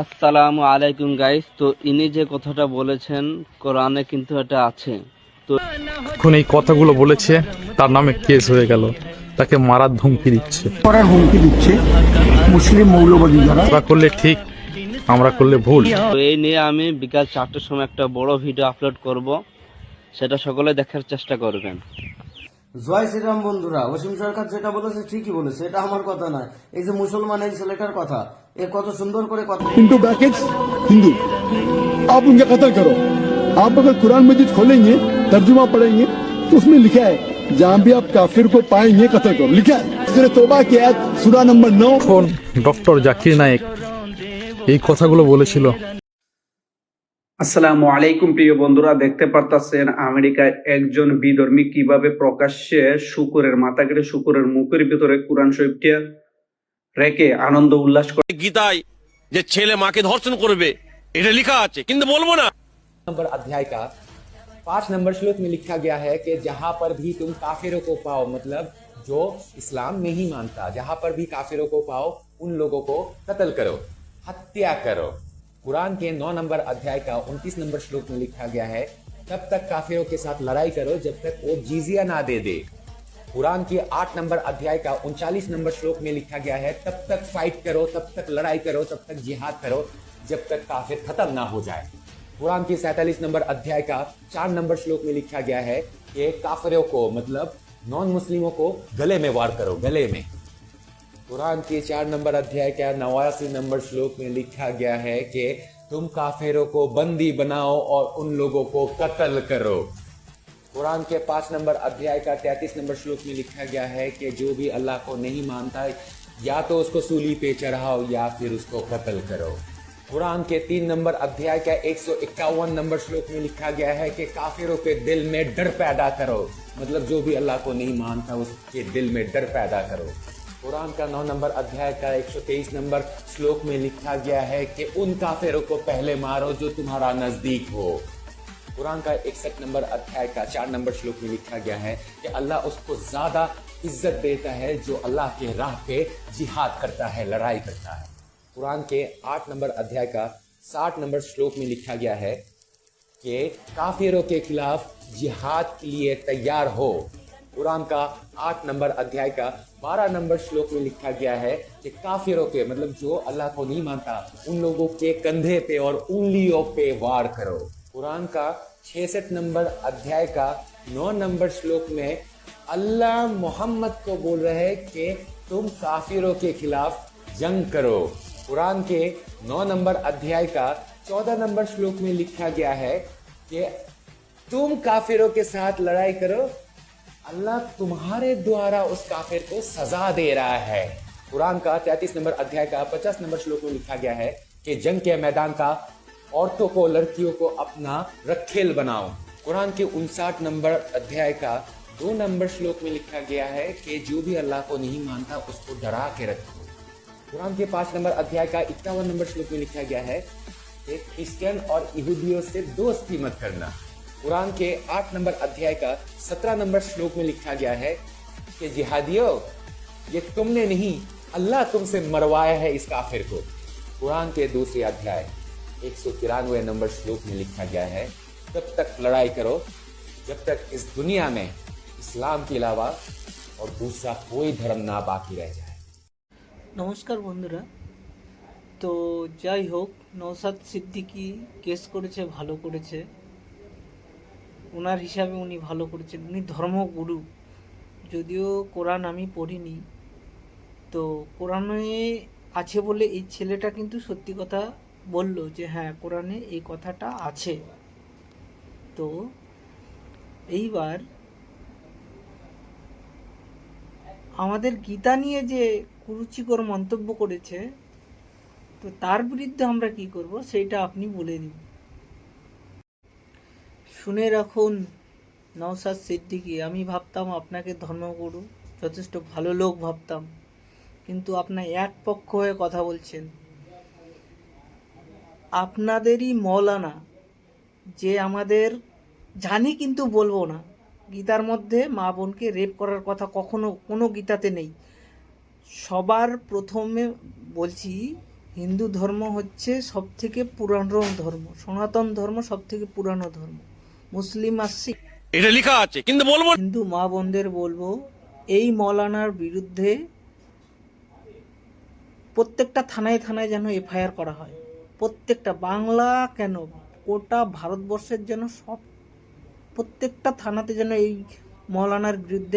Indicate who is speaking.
Speaker 1: আসসালামু আলাইকুম গাইস। তো ইনি যে কথাটা বলেছেন কোরআনে কিন্তু এটা আছে। তো
Speaker 2: এখন এই কথাগুলো বলেছে, তার নামে কেস হয়ে গেল, তাকে মারার ধমকি দিচ্ছে।
Speaker 3: করার হুমকি দিচ্ছে মুসলিম মৌলবাদী যারা।
Speaker 2: আমরা করলে ঠিক, আমরা করলে ভুল।
Speaker 1: এই নিয়ে আমি বিকাল 4টার সময় একটা বড় ভিডিও আপলোড করব, সেটা সকলে দেখার চেষ্টা করবেন।
Speaker 4: জয় শ্রীরাম বন্ধুরা, অসীম সরকার যেটা বলেছে ঠিকই বলেছে, এটা আমার কথা নয়। এই যে মুসলমান এই ছেলেটার কথা, এ কত সুন্দর করে কথা।
Speaker 3: इंटू ब्रैकेट्स हिंदू, आप उनका कत्ल करो। आप अगर कुरान मजीद खोलेंगे, तर्जुमा पढ़ेंगे, तो उसमें लिखा है जहाँ भी आप काफिर को पाएंगे कत्ल करो, लिखा है। सूरह तौबा की आयत सूरा नंबर 9।
Speaker 2: এখন ডক্টর জাকির নায়েক এই কথাগুলো বলেছিল।
Speaker 5: আসসালামু আলাইকুম প্রিয় বন্ধুরা, দেখতে পারতাছেন আমেরিকায় একজন বিধর্মী কিভাবে প্রকাশ্যে শুকুরের মাথা কেটে শুকুরের মুখের ভিতরে কোরআন শরীফটা রেখে আনন্দ উল্লাস করে।
Speaker 6: গীতায় যে ছেলে মাকে ধর্ষণ করবে এটা লেখা আছে, কিন্তু বলবো না।
Speaker 7: नंबर अध्याय का 5 नंबर श्लोक में लिखा गया है कि जहां पर भी तुम काफिरों को पाओ, मतलब जो इस्लाम नहीं मानता, जहां पर भी काफिरों को पाओ उन लोगों को कत्ल करो, हत्या करो। कुरान के 9 नंबर अध्याय का 29 नंबर श्लोक में लिखा गया है तब तक काफिरों के साथ लड़ाई करो जब तक वो जिजिया ना दे दे। कुरान के 8 नंबर अध्याय का 39 नंबर श्लोक में लिखा गया है तब तक फाइट करो, तब तक लड़ाई करो, तब तक जिहाद करो जब तक काफिर खत्म ना हो जाए। कुरान के 47 नंबर अध्याय का 4 नंबर श्लोक में लिखा गया है कि काफिरों को, मतलब नॉन मुस्लिमों को गले में वार करो, गले में। कुरान के 4 नंबर अध्याय का 89 नंबर श्लोक में लिखा गया है कि तुम काफिरों को बंदी बनाओ और उन लोगों को कत्ल करो। कुरान के 5 नंबर अध्याय का 33 नंबर श्लोक में लिखा गया है कि जो भी अल्लाह को नहीं मानता या तो उसको सूली पे चढ़ाओ या फिर उसको कत्ल करो। कुरान के 3 नंबर अध्याय का 151 नंबर श्लोक में लिखा गया है कि काफिरों के दिल में डर पैदा करो, मतलब जो भी अल्लाह को नहीं मानता उसके दिल में डर पैदा करो। कुरान का 9 नंबर अध्याय का 123 नंबर श्लोक में लिखा गया है कि उन काफिरों को पहले मारो जो तुम्हारा नजदीक हो। कुरान का 61 नंबर अध्याय का 4 नंबर श्लोक में लिखा गया है कि अल्लाह उसको ज्यादा इज्जत देता है जो अल्लाह के राह पे जिहाद करता है, लड़ाई करता है। कुरान के 8 नंबर अध्याय का 60 नंबर श्लोक में लिखा गया है कि काफिरों के खिलाफ जिहाद के लिए तैयार हो। कुरान का 8 नंबर अध्याय का 12 नंबर श्लोक में लिखा गया है कि काफिरों के, मतलब जो अल्लाह को नहीं मानता, उन लोगों के कंधे पे और उंगलियों पे वार करो। कुरान का 66 नंबर अध्याय का 9 नंबर श्लोक में अल्लाह मोहम्मद को बोल रहे हैं कि तुम काफिरों के खिलाफ जंग करो। कुरान के 9 नंबर अध्याय का 14 नंबर श्लोक में लिखा गया है कि तुम काफिरों के साथ लड़ाई करो, अल्लाह तुम्हारे द्वारा उस काफिर को सजा दे रहा है। कुरान का 33 नंबर अध्याय का 50 नंबर श्लोक में लिखा गया है कि जंग के मैदान का औरतों को, लड़कियों को अपना रखेल बनाओ। कुरान के 59 नंबर अध्याय का 2 नंबर श्लोक में लिखा गया है कि जो भी अल्लाह को नहीं मानता उसको डरा के रखो। कुरान के 5 नंबर अध्याय का 51 नंबर श्लोक में लिखा गया है कि क्रिश्चियन और यहूदियों से दोस्ती मत करना। कुरान के 8 नंबर अध्याय का 17 नंबर श्लोक में लिखा गया है कि जिहादियों, ये तुमने नहीं, अल्लाह तुमसे मरवाया है इस काफिर को। कुरान के दूसरे अध्याय 193 नंबर श्लोक में लिखा गया है तब तक लड़ाई करो जब तक इस दुनिया में इस्लाम के अलावा और दूसरा कोई धर्म ना बाकी रह जाए।
Speaker 8: নমস্কার বন্ধুরা। তো যাই হোক, নওশাদ সিদ্দিকী কেস করেছে, ভালো করেছে, ওনার হিসাবে উনি ভালো করেছেন, উনি ধর্মগুরু। যদিও কোরআন আমি পড়িনি, তো কোরআনে আছে বলে এই ছেলেটা কিন্তু সত্যি কথা বলল যে হ্যাঁ কোরআনে এই কথাটা আছে। তো এইবার আমাদের গীতা নিয়ে যে কুরুচিকর মন্তব্য করেছে, তো তার বিরুদ্ধে আমরা কি করব সেইটা আপনি বলে দিন। শুনে রাখুন নওশাদ সিদ্দিকী, আমি ভাবতাম আপনাকে ধর্মগুরু, যথেষ্ট ভালো লোক ভাবতাম, কিন্তু আপনার এক পক্ষ হয়ে কথা বলছেন। আপনাদেরই মৌলানা, যে আমাদের জানি কিন্তু বলবো না, গীতার মধ্যে মা বোনকে রেপ করার কথা কখনো কোনো গীতাতে নেই। সবার প্রথমে বলছি হিন্দু ধর্ম হচ্ছে সব থেকে পুরানো ধর্ম, সনাতন ধর্ম সব থেকে পুরানো ধর্ম। মুসলিম আর শিখ,
Speaker 6: এটা লেখা আছে কিন্তু বলবো না।
Speaker 8: হিন্দু মা বোনদের বলবো এই মৌলানার বিরুদ্ধে প্রত্যেকটা থানায় থানায় যেন এফআইআর করা হয়। প্রত্যেকটা, বাংলা কেন, গোটা ভারতবর্ষের যেন সব প্রত্যেকটা থানাতে যেন এই মৌলানার বিরুদ্ধে